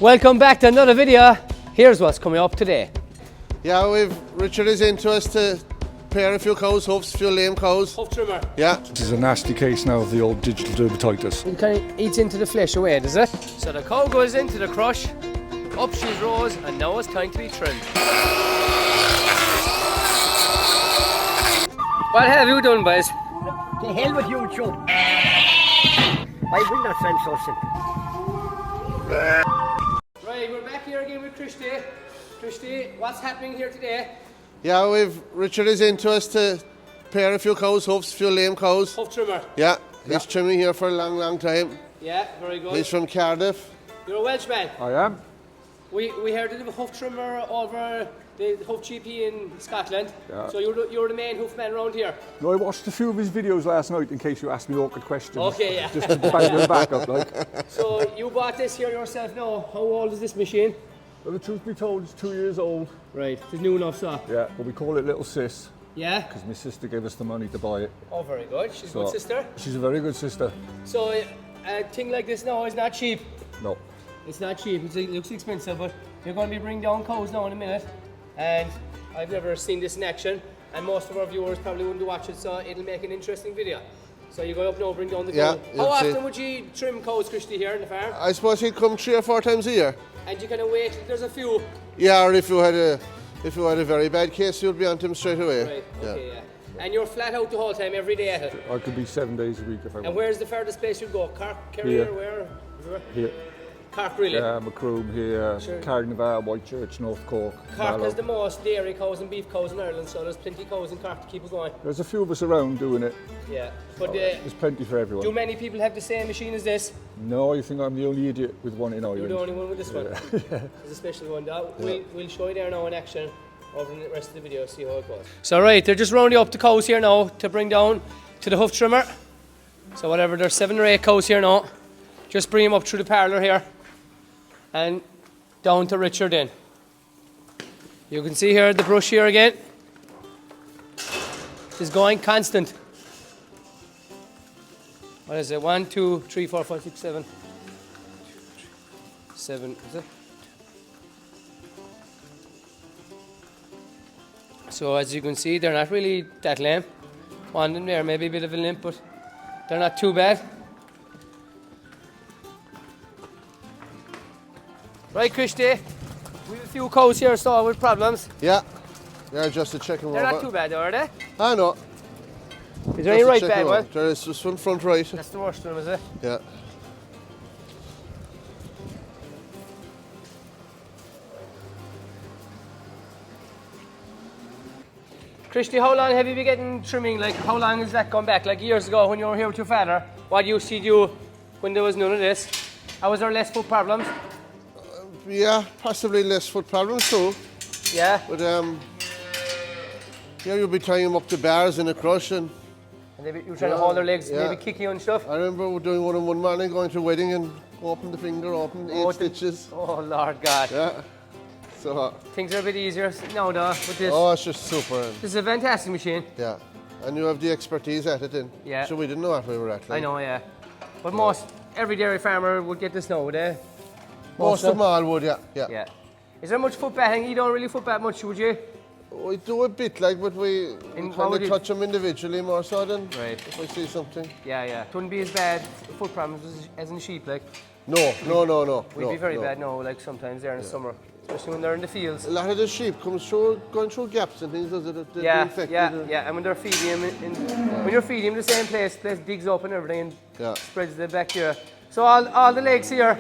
Welcome back to another video. Here's what's coming up today. Yeah, Richard is into us to pair a few cows' hoofs, a few lame cows. Hoof trimmer. Yeah. This is a nasty case now of the old digital dermatitis. It kind of eats into the flesh away, does it? So the cow goes into the crush, up she rose, and now it's time to be trimmed. What have you done, boys? The hell with you, Joe. I will not send something. Right, we're back here again with Christy. Christy, what's happening here today? Yeah, Richard is into us to pair a few cows' hoofs, a few lame cows. Hoof trimmer. Yeah, he's trimming here for a long, long time. Yeah, very good. He's from Cardiff. You're a Welshman. I am. We heard of a hoof trimmer over the hoof GP in Scotland. Yeah. So you're the main hoof man around here. No, I watched a few of his videos last night in case you asked me awkward questions. Okay, yeah. Just to bang them back up, like. So you bought this here yourself now. How old is this machine? Well, the truth be told, it's 2 years old. Right, it's new enough, so. Yeah, but we call it Little Sis Yeah? because my sister gave us the money to buy it. Oh, very good. She's a good So, sister. She's a very good sister. So a thing like this now is not cheap. No. It's not cheap. It looks expensive, but you're going to be bringing down cows now in a minute. And I've never seen this in action. And most of our viewers probably wouldn't watch it, so it'll make an interesting video. So you go up now, bring down the cow. Yeah, How you'll see. often would you trim cows, Christy, here in the farm? I suppose he'd come 3 or 4 times a year. And you kind of wait till there's a few. Yeah, or if you had a very bad case, you'd be on to him straight away. Right, okay, yeah. And you're flat out the whole time, every day at it. I could be 7 days a week if I And want. where's the furthest place you'd go? Cork, Kerry, Here. or where? Everywhere? Here. Cork, really? Macroom here, Sure. Carnarvon, Whitechurch, North Cork. Cork Mallow. has the most dairy cows and beef cows in Ireland, so there's plenty of cows in Cork to keep us going. There's a few of us around doing it. Yeah. But There's plenty for everyone. do many people have the same machine as this? No, you think I'm the only idiot with one in You're Ireland? the only one with this one. It's a special one. We'll show you there now in action over the rest of the video, see how it goes. So right, they're just rounding up the cows here now to bring down to the hoof trimmer. So whatever, there's 7 or 8 cows here now. Just bring them up through the parlour here and down to Richard in. You can see here the brush here again is going constant. What is it? 1, 2, 3, 4, 5, 6, 7. 7, is it? So as you can see, they're not really that lame. One of them there, maybe a bit of a limp, but they're not too bad. Right, Christy, we have a few cows here still with problems. Yeah. They're just a chicken They're robot. not too bad, though, are they? I know. Is there any right bad one? There is just one front right. That's the worst one, is it? Yeah. Christy, how long have you been getting trimming? Like, how long has that gone back? Like years ago when you were here with your father, what used to do when there was none of this? How was there less foot problems? Yeah, possibly less foot problems too. Yeah. But yeah, you'll be tying them up to bars in a crush, and And they, you were trying to hold their legs, yeah. maybe kick you and stuff? I remember doing one in one morning, going to a wedding and open the finger, open 8 stitches. Oh, Lord God. Yeah. So, Things are a bit easier now, though, with this. oh, it's just super. This is a fantastic machine. Yeah. And you have the expertise at it then. Yeah. So we didn't know what we were at. like. I know, yeah. But every dairy farmer would get this now, would they? Most of them all would, yeah. Yeah. Is there much foot batting? You don't really foot bat much, would you? We do a bit, like, but we And what kind would of you- touch them individually more so than Right. if we see something. Yeah, yeah. It wouldn't be as bad foot problems as in the sheep, like. No. We'd be very bad now, like sometimes there in the summer, especially when they're in the fields. A lot of the sheep comes through, going through gaps and things, does it? They're Yeah, infected yeah, or- yeah. And when they're feeding him, when you're feeding him the same place digs up and everything and Yeah. spreads the bacteria. So all the legs here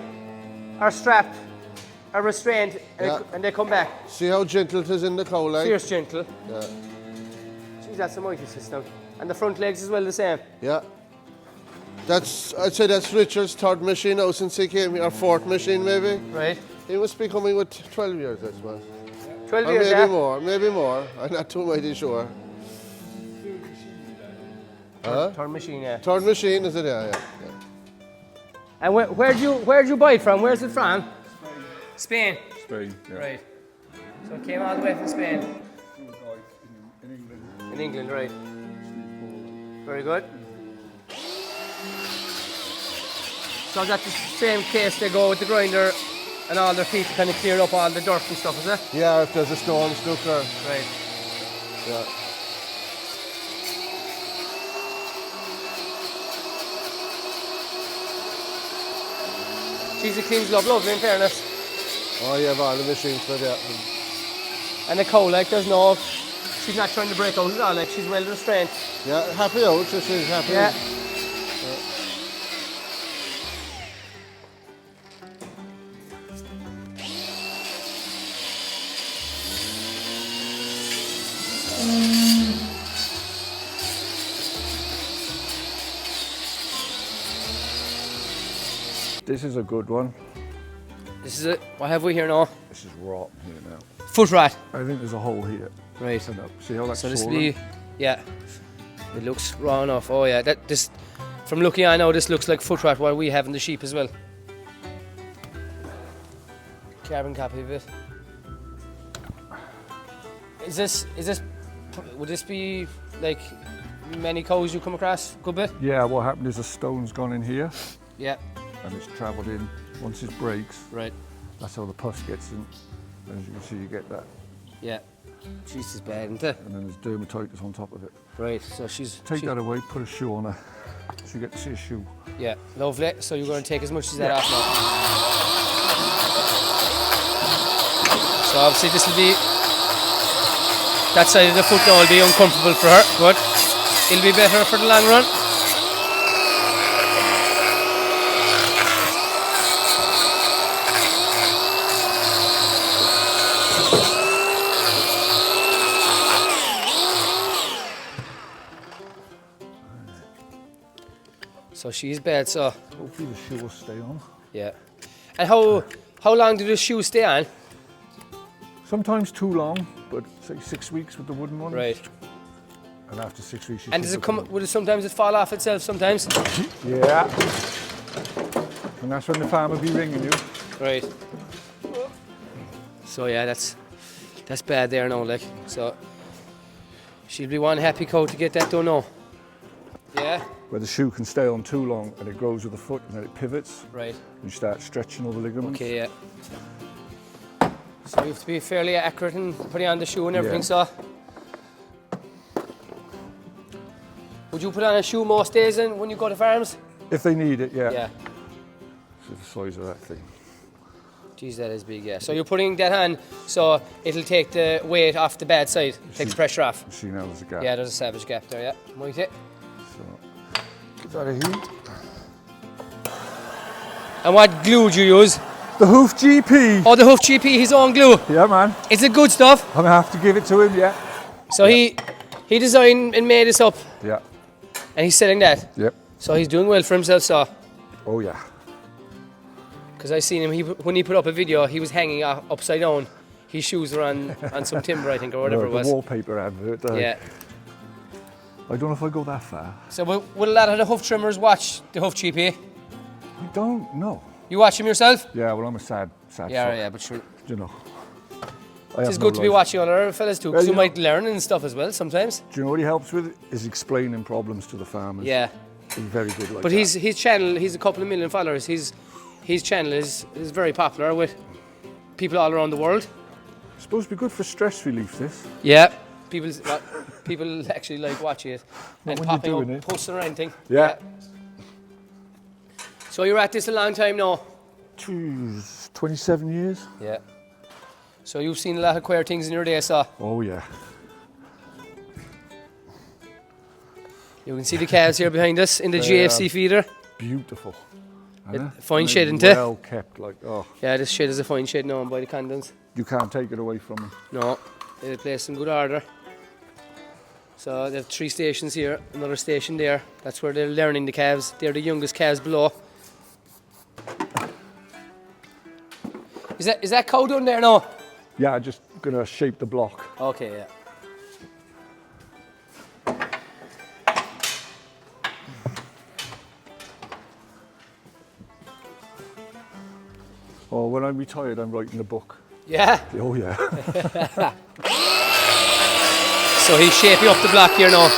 are strapped, are restrained, and they come back. See how gentle it is in the cow, like? Fierce gentle. Yeah. Jeez, that's a mighty system. And the front legs as well the same. Yeah. I'd say that's Richard's 3rd machine now since he came here, or 4th machine maybe. Right. He must be coming with 12 years, I suppose. 12 Or years, maybe yeah? maybe more. I'm not too mighty sure. Huh? Turn machine, yeah. 3rd machine, is it? Yeah. And where'd you buy it from? Where's it from? Spain. Spain, yeah. Right. So it came all the way from Spain. In England. In England, right. Very good. So that's the same case they go with the grinder And all their feet kind of clear up all the dirt and stuff, is it? Yeah, if there's a storm stuck there. Right. Yeah. She's a cleans up lovely in fairness. Oh, you have all the machines for that. And the cow, like, there's no, she's not trying to break out at all, like, she's well restrained. Yeah, happy out, so she's happy. Yeah. This is a good one. This is it. What have we here now? This is rotten here now. Foot rat. I think there's a hole here. Right. See how that's So this will swollen? be, yeah. It looks raw enough. Oh yeah, this, from looking I know this looks like foot rat what we have in the sheep as well. Carbon copy of it. Would this be like many cows you come across? Good bit? Yeah, what happened is a stone's gone in here Yeah. and it's travelled in. Once it breaks, Right. that's how the pus gets in. And as you can see, you get that. Yeah. She's is bad, isn't it? And then there's dermatitis on top of it. Right. So she's Take that away, put a shoe on her. So you get to see a shoe. Yeah, lovely. So you're going to take as much as that off now. So obviously this will be, that side of the foot now will be uncomfortable for her, but it'll be better for the long run. So she's bad, so Hopefully the shoe will stay on. yeah. And how long do the shoes stay on? Sometimes too long, but say 6 weeks with the wooden ones. Right. And after 6 weeks, you And does it come? Would it sometimes it fall off itself? Sometimes. Yeah. And that's when the farmer be ringing you. Right. So yeah, that's bad there now, like. So she'll be one happy cow to get that done now. Yeah. Where the shoe can stay on too long and it grows with the foot and then it pivots. Right. And you start stretching all the ligaments. Okay. Yeah. So you have to be fairly accurate in putting on the shoe and everything. Yeah. So. Would you put on a shoe most days when you go to farms? If they need it, yeah. Yeah. So the size of that thing. Geez, that is big, yeah. So you're putting that on, so it'll take the weight off the bad side, takes the pressure off. You see now there's a gap. Yeah, there's a savage gap there, yeah. Mighty. So get that of heat. And what glue do you use? The Hoof GP. Oh, the Hoof GP, his own glue. Yeah, man. Is it good stuff? I'm gonna have to give it to him, yeah. So he designed and made this up, Yeah. and he's selling that. Yep. So he's doing well for himself, so. Oh yeah. Because I seen him, when he put up a video, he was hanging upside down. His shoes were on some timber, I think, or whatever No, it was. The wallpaper advert. Yeah. I don't know if I go that far. So will a lot of the hoof trimmers watch the Hoof GP? I don't know. You watch him yourself? Yeah, well, I'm a sad Yeah, fuck, yeah, but sure. you know. It's good to be watching other fellas too, because Well, you you might learn and stuff as well sometimes. Do you know what he helps with? Is explaining problems to the farmers. Yeah. He's very good like But that. his channel, he's a couple of million followers. His channel is very popular with people all around the world. It's supposed to be good for stress relief, this. Yeah. People actually like watching it Not and when popping you're up, doing it. posting or anything. Yeah. So you're at this a long time now. Jeez, 27 years? Yeah. So you've seen a lot of queer things in your day, so Oh, yeah. you can see the calves here behind us in the They are GFC feeder. Beautiful. Fine shed, isn't it? Well kept, like, oh. Yeah, this shed is a fine shed now by the Condons. You can't take it away from them. No, they place in good order. So they have 3 stations here, another station there. That's where they're learning the calves. They're the youngest calves below. Is that cow done there now? Yeah, just gonna shape the block. Okay, yeah. Oh, when I'm retired, I'm writing a book. Yeah. Oh, yeah. So he's shaping up the block here now.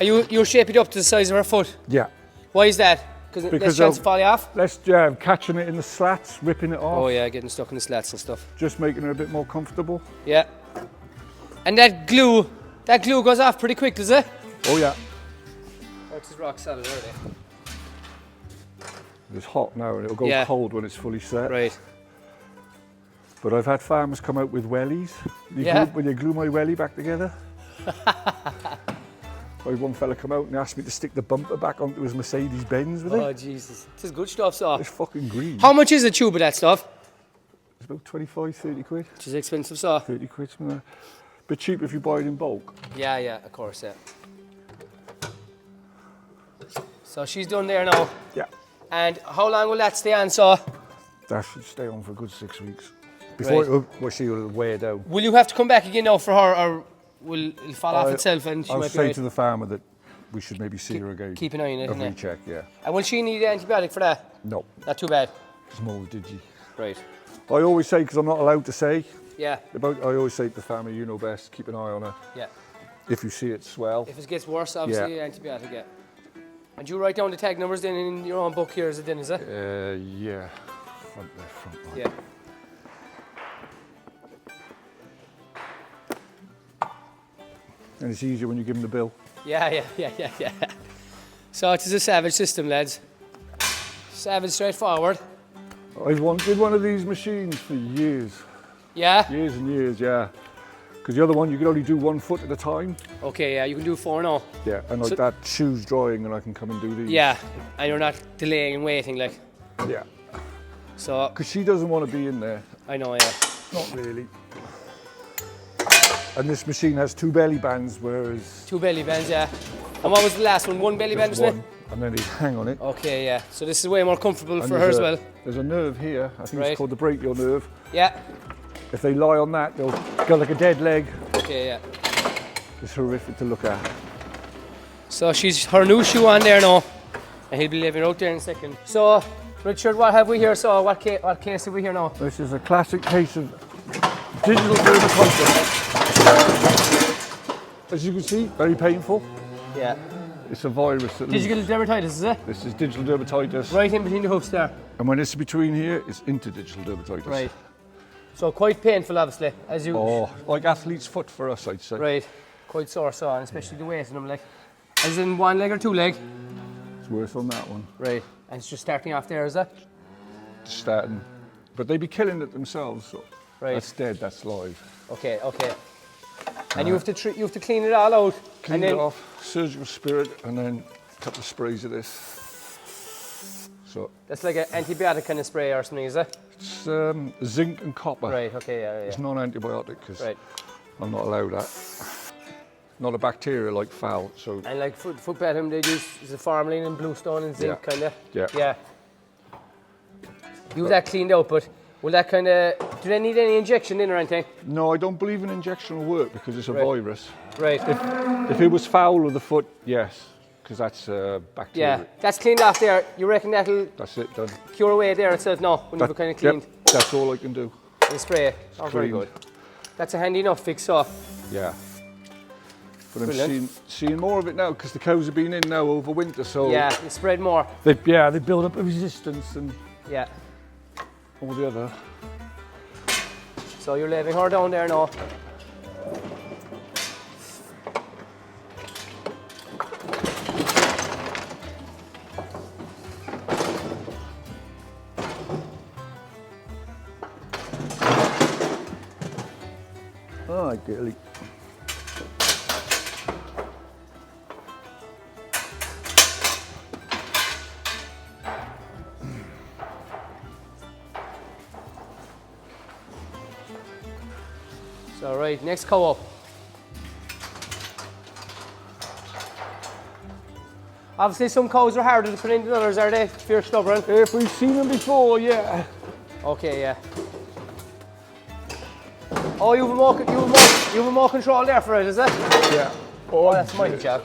You shape it up to the size of her foot. Yeah. Why is that? Because less chance of falling off? Catching it in the slats, ripping it off. Oh yeah, getting stuck in the slats and stuff. Just making her a bit more comfortable. Yeah. And that glue goes off pretty quick, does it? Oh yeah. Oh, it's rock solid already. It's hot now and it'll go cold when it's fully set. Right. But I've had farmers come out with wellies. When you glue my welly back together. I had one fella come out and asked me to stick the bumper back onto his Mercedes Benz with it. Oh Jesus, this is good stuff, so. It's fucking green. How much is a tube of that stuff? It's about 25, 30 quid. Which is expensive, so. 30 quid, something like that. Bit cheap if you buy it in bulk. Yeah, of course, yeah. So she's done there now. Yeah. And how long will that stay on, so? That should stay on for a good 6 weeks. Before she will wear down. Will you have to come back again now for her, or will it fall off itself and she I'll might be say right? to the farmer that we should maybe see her again. Keep an eye on it, A innit? recheck, yeah. And will she need an antibiotic for that? No, Not too bad. small digi. Right. I always say, because I'm not allowed to say, Yeah. I always say to the farmer, you know best, keep an eye on her. Yeah. If you see it swell. If it gets worse, obviously, antibiotic, yeah. And you write down the tag numbers then in your own book here, is it then, is it? Yeah. Front line. Yeah. And it's easier when you give them the bill. Yeah. So it is a savage system, lads. Savage, straightforward. I've wanted one of these machines for years. Yeah? Years and years, yeah. Because the other one, you can only do 1 foot at a time. Okay, yeah, you can do 4 now. Yeah, and like So- that shoe's drying and I can come and do these. Yeah, and you're not delaying and waiting, like. Yeah. So, Because she doesn't want to be in there. I know, yeah. Not really. And this machine has 2 belly bands, whereas 2 belly bands, yeah. And what was the last one? 1 belly band, just wasn't one, and then you hang on it. it? Okay, yeah. So this is way more comfortable And for her there's as well. There's a nerve here, I think Right. it's called the brachial nerve. Yeah. If they lie on that, they'll go like a dead leg. Okay, yeah. It's horrific to look at. So she's her new shoe on there now, and he'll be leaving out there in a second. So, Richard, what have we here? So, what case have we here now? This is a classic case of digital dermatitis. As you can see, very painful. Yeah. It's a virus. That Digital dermatitis, is it? This is digital dermatitis. Right in between the hoofs there. And when it's between here, it's interdigital dermatitis. Right. So quite painful, obviously, as you. Oh, like athlete's foot for us, I'd say. Right. Quite sore, so, and especially the weight in them, like. As in 1 leg or 2 leg. It's worse on that one. Right. And it's just starting off there, is it? Starting. But they'd be killing it themselves, so Right. that's dead, that's live. Okay. And you have to clean it all out. Clean and then, it off, surgical spirit, and then a couple of sprays of this. So That's like an antibiotic kind of spray or something, is it? it's zinc and copper. Right. Okay. Yeah. It's non-antibiotic because Right. I'm not allowed that. Not a bacteria like foul, so And like foot bedroom, they use the formalin and bluestone and zinc, Yeah. kind of. Yeah. Yeah. You have that cleaned out, but will that kind of? Do they need any injection in or anything? no, I don't believe an injection will work because it's a Right. virus. Right. If it was foul of the foot, yes, because that's bacteria. Yeah. That's cleaned off there. You reckon that'll That's it done. cure away there itself? No, when you've kind of cleaned Yep, that's all I can do. and spray. Oh, very Cleaned. good. That's a handy enough fix, so. Yeah. But I'm Brilliant. seeing more of it now because the cows have been in now over winter, so Yeah, you spread more. they build up a resistance and Yeah. all the other. So you're leaving her down there now. Oh, girly. So right, next cow up. Obviously some cows are harder to put in than others, are they? If you're stubborn. If we've seen them before, yeah. Okay, yeah. Oh, you have a more control there for it, is it? Yeah. Oh, that's mighty, chap.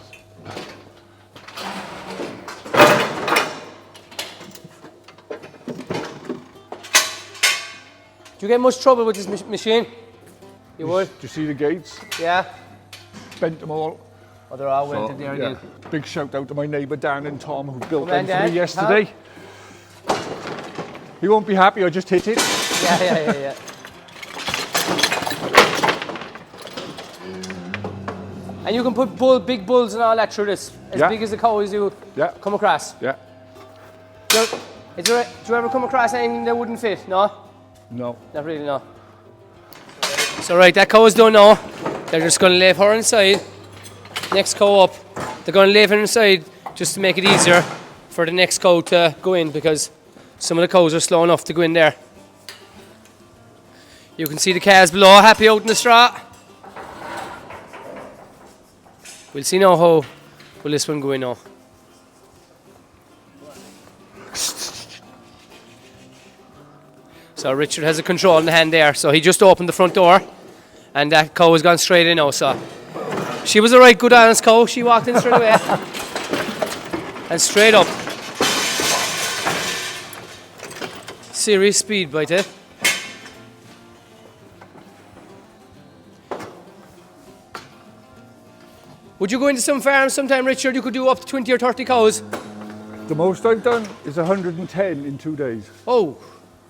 Do you get much trouble with this machine? You would? Do you see the gates? Yeah. Bent them all. Oh, they're all welded there again. Big shout out to my neighbour Dan and Tom who built Come on, them for Dan. me yesterday. He won't be happy, I just hit it. Yeah. And you can put big bulls and all that through this, as big as the cows you come across. Yeah. Do you ever come across anything that wouldn't fit? No? No. Not really, no. So right, that cow is done now. They're just going to leave her inside. Next cow up, they're going to leave her inside just to make it easier for the next cow to go in, because some of the cows are slow enough to go in there. You can see the calves below, happy out in the straw. We'll see now how will this one go in now. So Richard has a control in the hand there. So he just opened the front door and that cow has gone straight in now. So she was a right good honest cow. She walked in straight away and straight up. Serious speed bite, eh? Would you go into some farms sometime, Richard? You could do up to 20 or 30 cows. The most I've done is 110 in 2 days. Oh,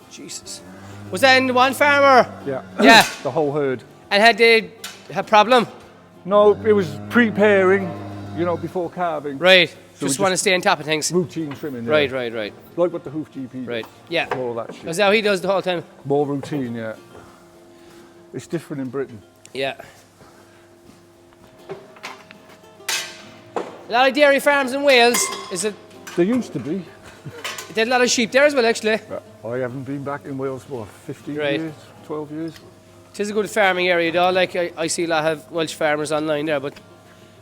Jesus. Was that in one farmer? Yeah. Yeah. The whole herd. And had they had problem? No, it was preparing, before calving. Right. So just we want to stay on top of things. Routine trimming. Yeah. Right. Like what the hoof GP Right. does. Yeah. All that shit. Is that how he does the whole time? More routine, yeah. It's different in Britain. Yeah. A lot of dairy farms in Wales. Is it? There used to be. They had a lot of sheep there as well, actually. I haven't been back in Wales for 15 Right. years, 12 years. It is a good farming area, though. Like I see a lot of Welsh farmers online there. But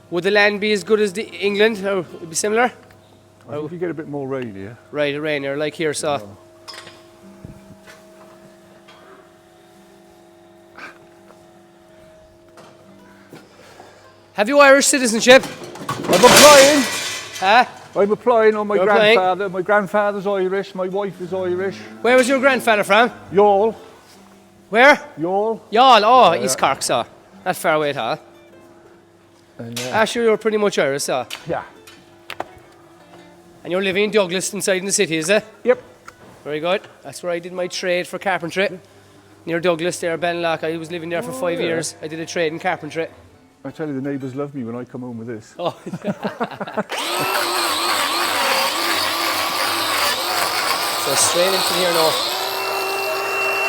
would the land be as good as the England, or would it be similar? I think you get a bit more rain here. Right, a rainier like here. So. Have you Irish citizenship? I'm applying. Huh? I'm applying on my You're applying? grandfather. My grandfather's Irish. My wife is Irish. Where was your grandfather from? Youghal. Where? Youghal. Youghal. Oh, East Cork, so. Not far away at all. And, Sure, you're pretty much Irish, so. yeah. And you're living in Douglas, inside in the city, is it? Yep. Very good. That's where I did my trade for carpentry. Near Douglas there, Benlock. I was living there for 5 years. I did a trade in carpentry. I tell you, the neighbours love me when I come home with this. Oh. So straight into here now.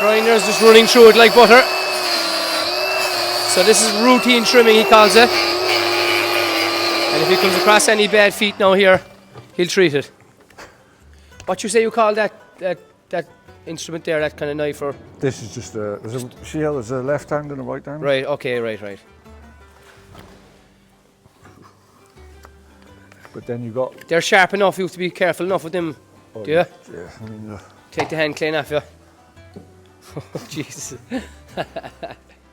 Grinder's just running through it like butter. So this is routine trimming, he calls it. And if he comes across any bad feet now here, he'll treat it. What you say you call that instrument there, that kind of knife? Or This is just there's a left hand and a right hand. right, okay, right. But then you got. They're sharp enough, you have to be careful enough with them, do you? Yeah, I mean, Take the hand clean off you. Oh, Jesus.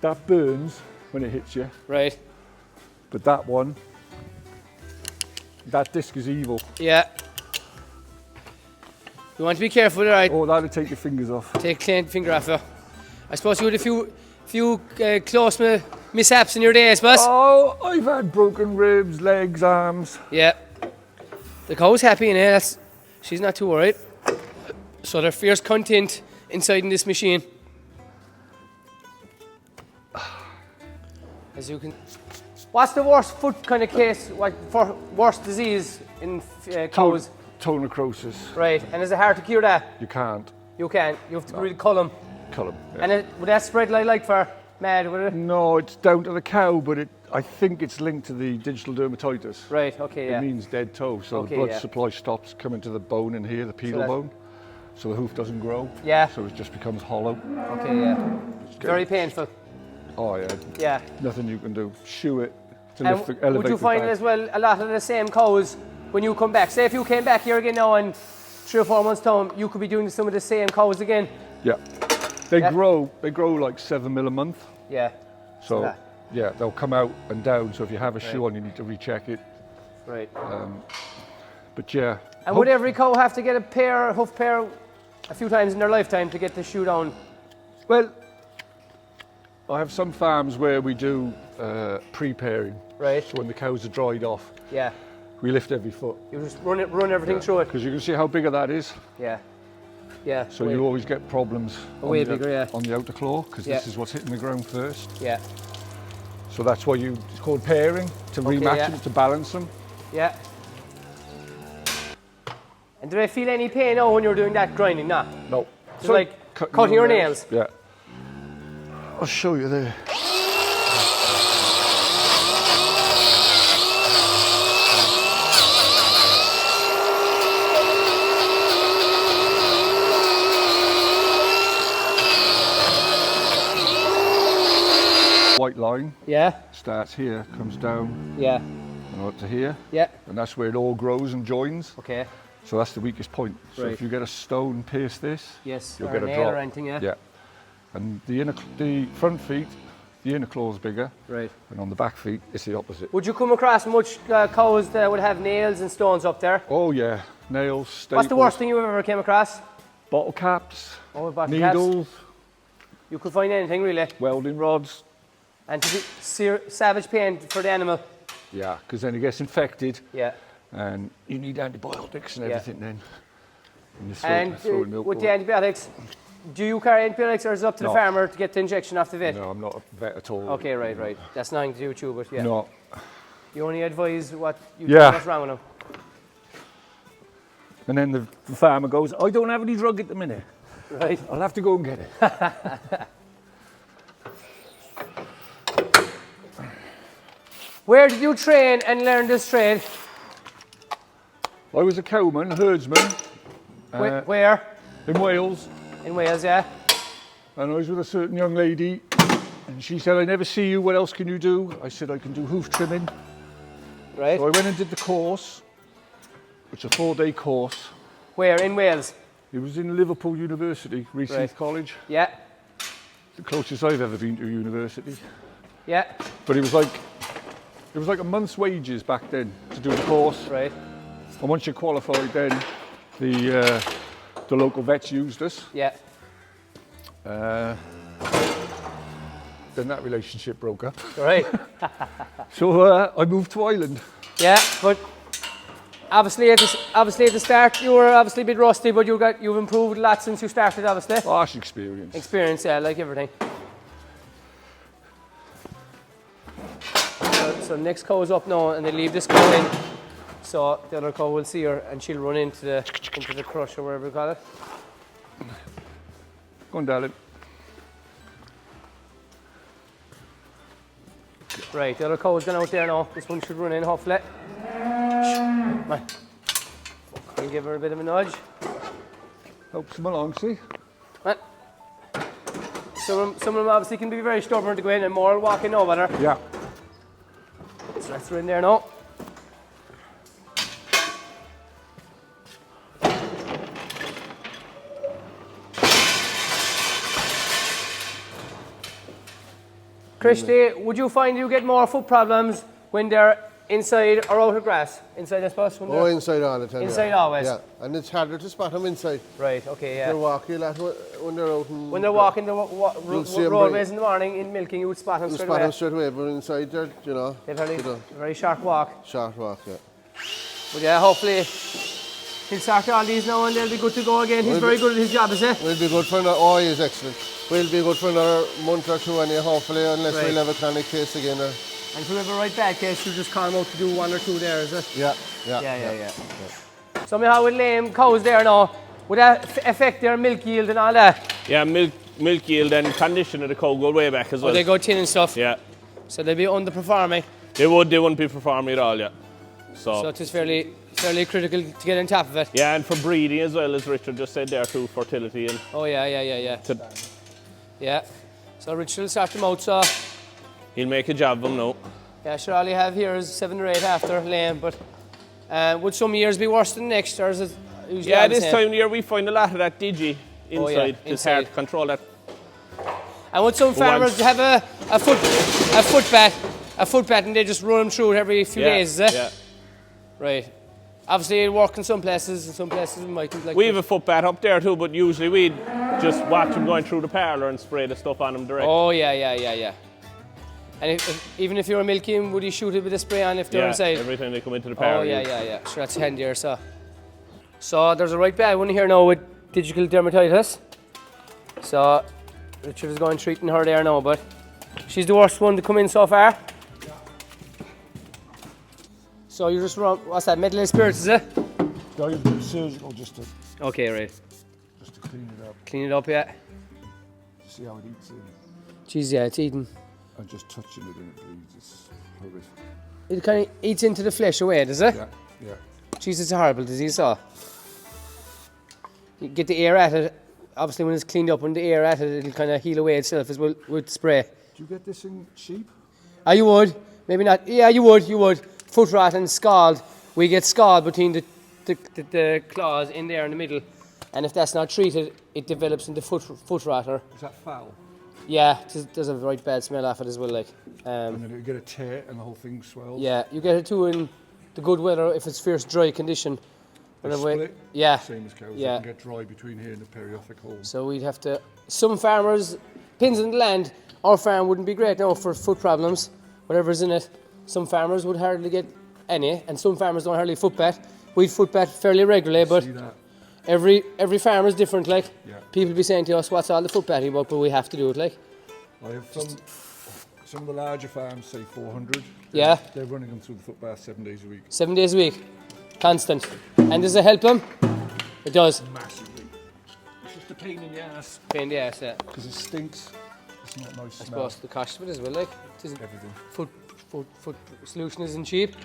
that burns when it hits you, Right, but that one, that disc is evil. yeah. You want to be careful, right? Oh, that'll take your fingers off. Take a clean finger off you. I suppose you had a few close mishaps in your day, I suppose. Oh, I've had broken ribs, legs, arms. Yeah. The cow's happy in here. She's not too worried. So there's fierce content inside in this machine. As you can. What's the worst foot kind of case, like for worst disease in cows? Tonocrosis. Right. And is it hard to cure that? You can't. You can't. You have to really cull them. Cull 'em, yeah. And would that spread like for mad, would it? No, it's down to the cow, but I think it's linked to the digital dermatitis. Right. Okay. Yeah. It means dead toe, so Okay, the blood yeah. supply stops coming to the bone in here, the pedal that- bone, so the hoof doesn't grow. Yeah. So it just becomes hollow. Okay. Yeah. Very painful. Oh yeah, Yeah. nothing you can do. Shoe it to And lift the elevate would you the find back. as well a lot of the same cows when you come back? Say if you came back here again now in 3 or 4 months' time, you could be doing some of the same cows again. Yeah. They Yeah. grow like 7 mil a month. Yeah. So that. yeah, they'll come out and down. So if you have a shoe on, you need to recheck it. Right. But yeah. And would every cow have to get a hoof pair a few times in their lifetime to get the shoe down? Well, I have some farms where we do pre-pairing. Right. So when the cows are dried off, Yeah. we lift every foot. You just run everything through it. Because you can see how big that is. Yeah. Yeah. So you always get problems Way on, bigger, yeah. on the outer claw, because Yeah. this is what's hitting the ground first. Yeah. So that's why it's called pairing, to rematch yeah. them, to balance them. Yeah. And did I feel any pain when you were doing that grinding? Nah. No. It's like cutting your nails. Yeah. I'll show you there. White line Yeah. starts here, comes down Yeah. and up to here, Yeah. and that's where it all grows and joins. Okay. So that's the weakest point. So Right. if you get a stone pierce this, Yes. you'll or get a nail drop. or anything, yeah. Yeah. And the front feet, the inner claw is bigger, Right. and on the back feet, it's the opposite. Would you come across much cows that would have nails and stones up there? Oh yeah, nails, staples, What's the worst thing you ever came across? bottle caps, Oh, bottle caps. needles, You could find anything really. welding rods. And to be savage pain for the animal. Yeah, because then it gets infected, Yeah. and you need antibiotics and Yeah. everything then. And you And throw milk with the over. antibiotics, do you carry antibiotics or is it up to the No. farmer to get the injection off the vet? No, I'm not a vet at all. Okay, right. That's nothing to do with you, but yeah. No. You only advise what you Yeah. think what's wrong with them. And then the farmer goes, I don't have any drug at the minute. Right. I'll have to go and get it. Where did you train and learn this trade? I was a cowman, herdsman, Where? in Wales, In Wales, yeah. and I was with a certain young lady, and she said, I never see you, what else can you do? I said, I can do hoof trimming. Right. So I went and did the course, which is a 4-day course. Where? In Wales? It was in Liverpool University, Reece Right. College, Yeah. the closest I've ever been to a university. Yeah. But it was like a month's wages back then to do the course. Right. And once you're qualified, then the local vets used us. Yeah. Then that relationship broke up. Right. So I moved to Ireland. Yeah, but obviously at the start you were obviously a bit rusty, but you've improved a lot since you started, obviously. Harsh experience. Experience, yeah, like everything. So the next cow is up now, and they leave this cow in. So the other cow will see her, and she'll run into the crush or whatever you call it. Go on, darling. Right, the other cow is gone out there now. This one should run in, hopefully. Come on. I'll give her a bit of a nudge. Helps them along, see? Come on. Some of them obviously can be very stubborn to go in, and more will walk in over her. Yeah. So that's her in there now. Christy, would you find you get more foot problems when they're inside or out of grass? Inside, I suppose? When Oh, they're- inside all the time. Inside yeah. always? Yeah, and it's harder to spot them inside. Right, okay, yeah. They're walking a lot when they're out. When they're walking the You'll see 'em roadways in the morning in milking, you would spot them You straight spot away. them straight away, but inside they're, They're very, you know, very sharp walk. short walk, yeah. But yeah, hopefully he'll start all these now and they'll be good to go again. He's Well, very good at his job, is he? We'll be good for another, oh, he is excellent. We'll be good for another month or two anyhow, hopefully, unless Right. we'll have a chronic case again. And if we have a right bad case, you just call him out to do 1 or 2 there, is it? Yeah. Yeah. Somehow with lame cows there now, would that affect their milk yield and all that? Yeah, milk yield and condition of the cow go way back as well. They go tin and stuff. Yeah, So they'd be underperforming. they wouldn't be performing at all, yeah. So it is fairly critical to get on top of it. Yeah, and for breeding as well, as Richard just said there too, fertility and Oh yeah. to, Yeah. So Richard will start them out, so he'll make a job of them now. yeah, sure all you have here is 7 or 8 after lame, but would some years be worse than next, or is it usually Yeah, all the this same? time of year we find a lot of that digi inside. Oh, yeah, It's hard inside. to control that. And would some farmers have a foot bat and they just run them through it every few days, is it? Yeah. Right. Obviously it'll work in some places, and some places it mightn't. Like We have a foot bat up there too, but usually we just watch them going through the parlour and spray the stuff on them direct. Oh, yeah. And even if you're milking, would you shoot it with a spray on if they're yeah, inside? every time they come into the Oh, parlour. yeah. Sure, that's handier, so. So there's a right bad one here now with digital dermatitis. So Richard is going treating her there now, but she's the worst one to come in so far. So you just run, what's that, metal spirits, is it? No, you do surgical just to Okay, right. clean it up. Clean it up, yeah. See how it eats in. Jeez, yeah, it's eating. And just touching it and it bleeds. It's horrific. It kind of eats into the flesh away, does it? Yeah. Jeez, it's a horrible disease, so. You get the air at it, obviously when it's cleaned up, when the air at it, it'll kind of heal away itself as well with spray. Do you get this in sheep? Ah, you would. Maybe not. Yeah, you would. Foot rot and scald. We get scald between the claws in there in the middle. And if that's not treated, it develops into foot rot. Or, Is that foul? yeah, there's a right bad smell off it as well. Like, And then you get a tear and the whole thing swells? yeah, you get it too in the good weather if it's fierce dry condition. They Whatever way- split? Yeah. Same as cows. Yeah. They can get dry between here and the perioptic hole. So we'd have to. Some farmers, pins in the land, our farm wouldn't be great now for foot problems, whatever's in it. Some farmers would hardly get any, and some farmers don't hardly foot bat. We'd foot bat fairly regularly, but See that? every farmer is different. Like, Yeah. people be saying to us, "What's all the foot batting about?" But we have to do it. Like, I have some of the larger farms, say 400. Yeah. They're running them through the foot bath 7 days a week. 7 days a week, constant. And does it help them? It does. Massively. It's just a pain in the ass. Pain in the ass, yeah. Because it stinks. It's not nice I smell. suppose the cost of it as well. Like, it isn't, Everything. foot solution isn't cheap.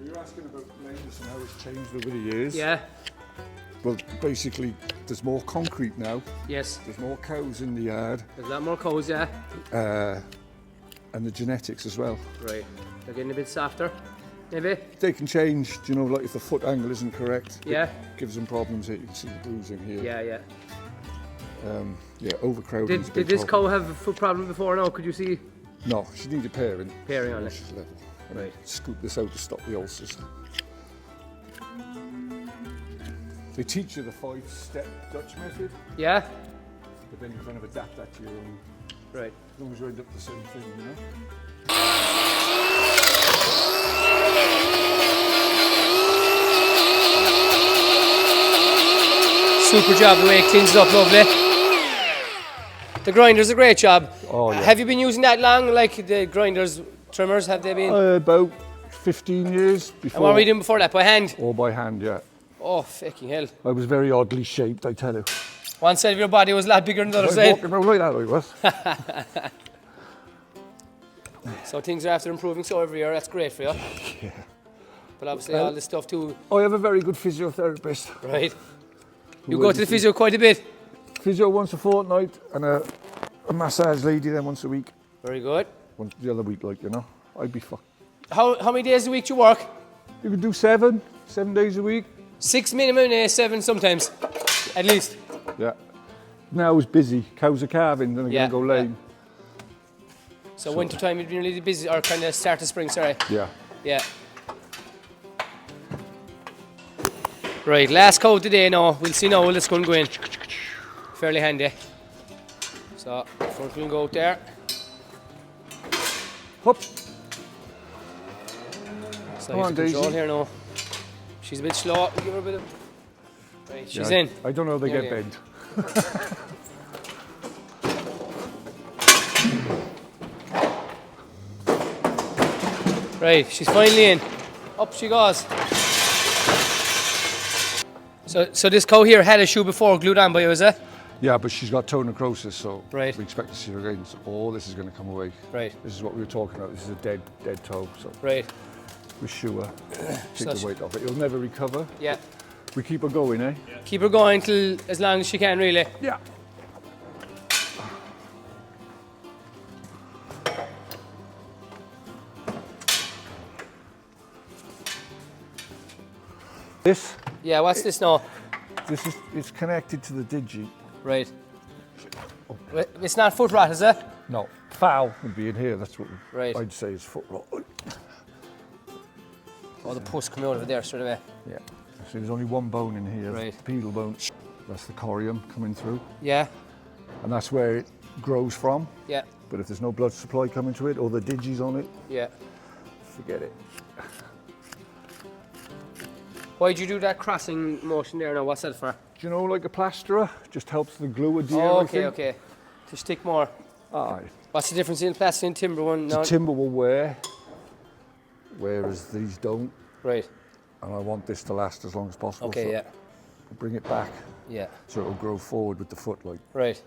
You're asking about lameness and how it's changed over the years. Yeah. Well, basically, there's more concrete now. Yes. There's more cows in the yard. There's a lot more cows, yeah. And the genetics as well. Right. They're getting a bit softer, maybe. They can change, you know, like if the foot angle isn't correct, Yeah. it gives them problems here. You can see the bruising here. Yeah. Yeah, overcrowding. Did this cow have a foot problem before now? Could you see No, she needed pairing. pairing on it? She's level. Right. Scoop this out to stop the ulcers. They teach you the 5-step Dutch method, Yeah? but then you kind of adapt that to your own, Right. as long as you end up the same thing, you know? Super job, the way it cleans it up, lovely. The grinder's a great job. Oh, yeah. Have you been using that long, like the grinders, trimmers, have they been? About 15 years before. And what were you doing before that, by hand? Or by hand, yeah. Oh, fucking hell. I was very oddly shaped, I tell you. One side of your body was a lot bigger than the I other was side. walking around like that, I was. So things are after improving so every year, that's great for you. Yeah. But obviously all this stuff too, I have a very good physiotherapist. right? You go to the physio quite a bit. Physio once a fortnight and a massage lady then once a week. Very good. Once the other week, like, you know. I'd be fucked. How many days a week do you work? You could do 7 days a week. 6 minimum, 7 sometimes, at least. Yeah. Now it's busy. Cows are calving, then they're Yeah, going to go lame. So winter time you've been really busy, or kind of start of spring, sorry. Yeah. Yeah. Right, last coat today now. We'll see now, let's go and go in. Fairly handy. So, front will go out there. Hop. So Come on, control Daisy. here now. She's a bit slow. We'll give her a bit of. Right, she's Yeah, in. I don't know how they Yeah, get yeah. bent. Right, she's finally in. Up she goes. So this cow here had a shoe before glued on by you, is it? Yeah, but she's got toe necrosis, so Right. we expect to see her again. So all this is going to come away. Right, This is what we were talking about. This is a dead toe, so right. we shoe her, take So the weight off it. It'll never recover. Yeah. We keep her going, eh? Keep her going till as long as she can, really. Yeah. This, Yeah, what's this now? it's connected to the digi. Right. It's not foot rot, is it? No, foul would be in here. That's what Right. I'd say is foot rot. Oh, the pus coming out of it there straight away. Yeah. So there's only one bone in here, Right. the pedal bone. That's the corium coming through, Yeah, and that's where it grows from. yeah, But if there's no blood supply coming to it, or the digi's on it, yeah. forget it. Why'd you do that crossing motion there now? What's that for? Do you know, like a plasterer, just helps the glue adhere. Oh, I okay, think. okay. To stick more. Aye. What's the difference in plastic and timber one? The No. timber will wear, whereas these don't. Right. And I want this to last as long as possible. Okay, so yeah. bring it back Yeah. so it'll grow forward with the foot, like. Right.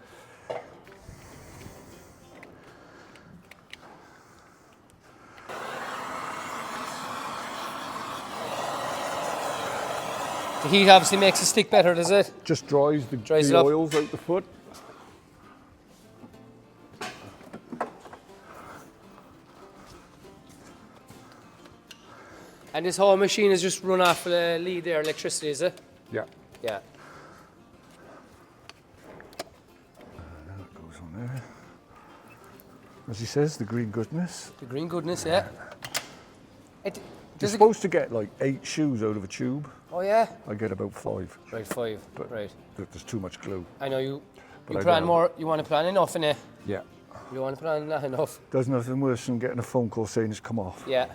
The heat obviously makes it stick better, does it? Just dries the Dries it up. oils out the foot. And this whole machine is just run off the lead there, electricity, is it? Yeah. Yeah. That goes on there. As he says, the green goodness. The green goodness, yeah. It, You're does it, supposed to get like 8 shoes out of a tube. oh yeah? I get about 5. Right, 5. But Right. There's too much glue. I know you. But You I plan don't- more. You want to plan enough in it. Yeah. You don't want to plan not enough. There's nothing worse than getting a phone call saying it's come off. Yeah.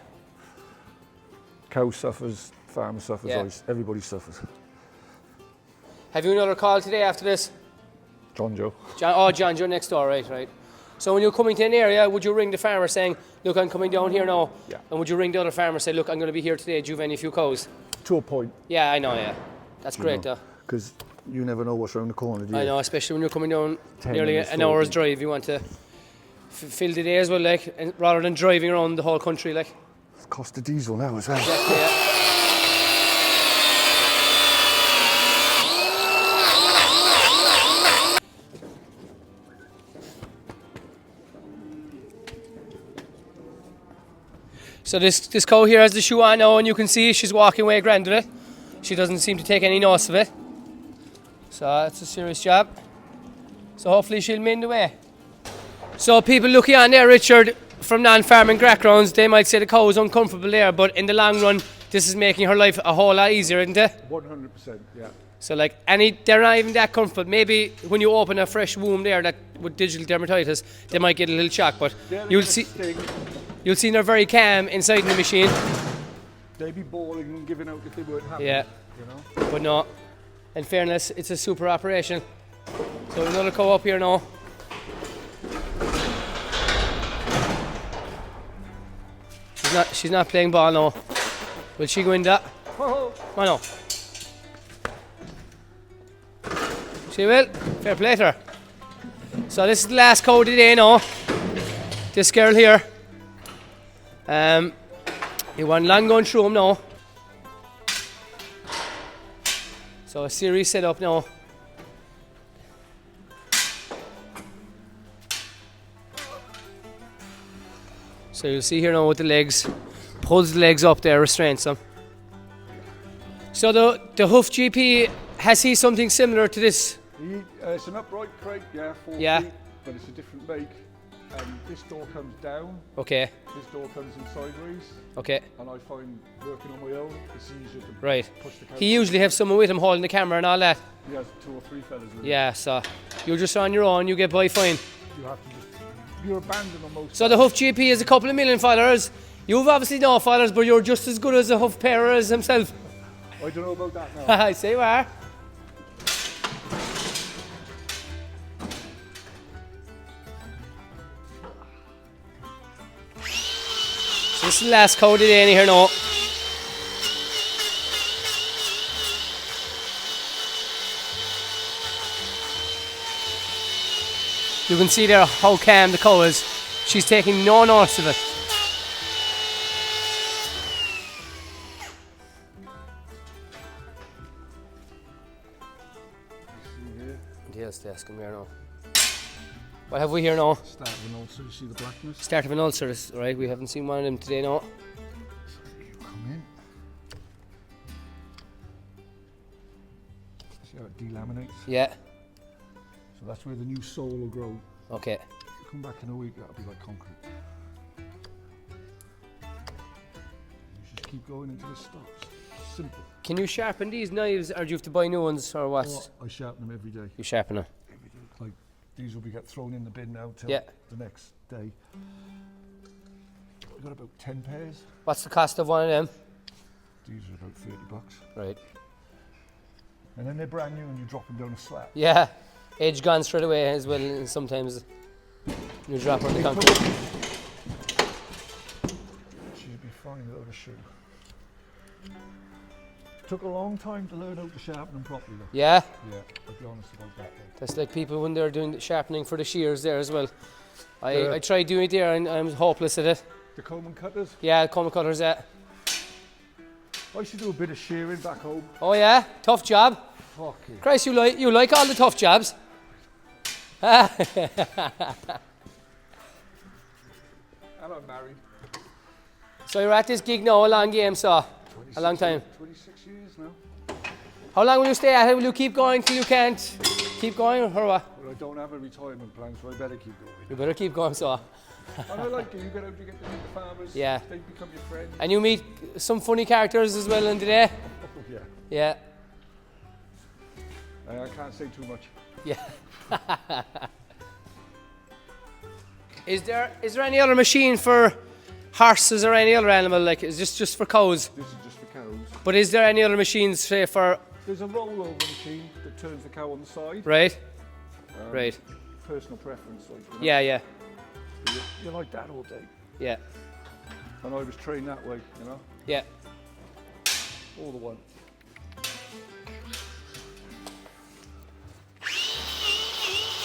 Cow suffers, farmer suffers, Yeah. everybody suffers. Have you another call today after this? John Joe. John, you're next door, right. So when you're coming to an area, would you ring the farmer saying, look, I'm coming down here now? Yeah. And would you ring the other farmer and say, look, I'm going to be here today, do you have any few cows? To a point. Yeah, I know, yeah. That's great, though. Because you never know what's around the corner, do you? I know, especially when you're coming down 10 nearly minutes, an hour's 40. drive. You want to fill the day as well, like, and rather than driving around the whole country, like. It's cost of diesel now as well. Exactly, yeah. So this cow here has the shoe on now, and you can see she's walking away grand with it. She doesn't seem to take any notice of it. So it's a serious job. So hopefully she'll mend the way. So people looking on there, Richard, from non-farming backgrounds, they might say the cow is uncomfortable there, but in the long run, this is making her life a whole lot easier, isn't it? 100%, yeah. So like, they're not even that comfortable. Maybe when you open a fresh womb there, that with digital dermatitis, they might get a little shock, but you'll see they're very calm inside the machine. They'd be bawling and giving out if they weren't happy. Yeah. You know? But no, in fairness, it's a super operation. So another cow up here now. She's not playing ball now. Will she go in that? Oh no. She will. Fair play to her. So this is the last cow of the day now. This girl here. You want long going through them now. So a series set up now. So you'll see here now with the legs, pulls the legs up there, restrains them. So the Hoof GP, has he something similar to this? It's an upright crate, yeah, 4 Yeah. feet, but it's a different make. This door comes down, Okay, this door comes in sideways, okay, and I find working on my own, it's easier to right. push the couch. He usually has someone with him holding the camera and all that. He has 2 or 3 fellas with him. Yeah, so you're just on your own, you get by fine. You have to just, you're abandoned on most. So the Hoof GP is a couple of million followers. You've obviously no followers, but you're just as good as a hoof pairer as himself. I don't know about that now. I say you are. So this is the last cow of the day in here now. You can see there how calm the cow is. She's taking no notice of it. Yes, desk, come here now. What have we here now? Start of an ulcer, you see the blackness? Start of an ulcer, right? We haven't seen one of them today now. You come in. delaminates. Yeah. So that's where the new sole will grow. Okay. You come back in a week, that'll be like concrete. You just keep going until it stops. Simple. Can you sharpen these knives, or do you have to buy new ones, or what? Oh, I sharpen them every day. You sharpen them. Every day. Like these will be get thrown in the bin now till Yeah. the next day. We've got about 10 pairs. What's the cost of one of them? These are about $30. Right. And then they're brand new and you drop them down a slab. Yeah. Edge gone straight away as well, and sometimes you drop on the concrete. She'd be fine without a shoe. Took a long time to learn how to sharpen them properly though. Yeah. Yeah, I'll be honest about that though. That's like people when they're doing the sharpening for the shears there as well. I tried doing it there and I'm hopeless at it. The Coleman cutters. Yeah, comb cutters, yeah. I used to do a bit of shearing back home. Oh yeah, tough job. Fucking. Christ, you like all the tough jobs. And I'm married. So you're at this gig now, a long game, so a long time. 26 years now. How long will you stay at it? Will you keep going till you can't keep going, or what? But I don't have a retirement plan, so I better keep going. You better keep going, so. And I like it. You get out, you get to meet the farmers. Yeah. They become your friends. And you meet some funny characters as well in the day. Yeah. Yeah. I can't say too much. Yeah. Is there any other machine for horses or any other animal? Like, is this just for cows? This is just for cows. But is there any other machines, say, for There's a rollover machine that turns the cow on the side. right? Right. Personal preference. Like, you know. Yeah, yeah, You like that all day. yeah, And I was trained that way, you know. yeah. All the one.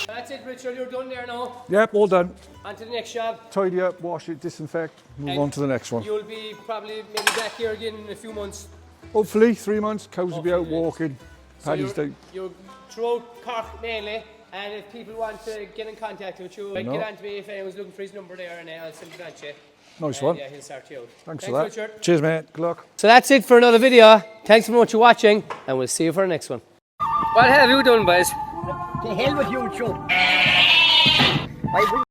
That's it, Richard. You're done there now. Yep, all done. On to the next job. Tidy up, wash it, disinfect, move And on to the next one. You'll be probably maybe back here again in a few months. Hopefully, 3 months, cows will be out Hopefully, yes. walking. So Paddy's Day. you're throughout Cork mainly, and if people want to get in contact with you, get on to me if anyone's looking for his number there, and I'll send it on to you. Nice And, one. Yeah, he'll start you out. Thanks for that. Richard. Cheers, mate. Good luck. So that's it for another video. Thanks so much for watching, and we'll see you for the next one. What have you done, boys? The hell with you, Joe. I will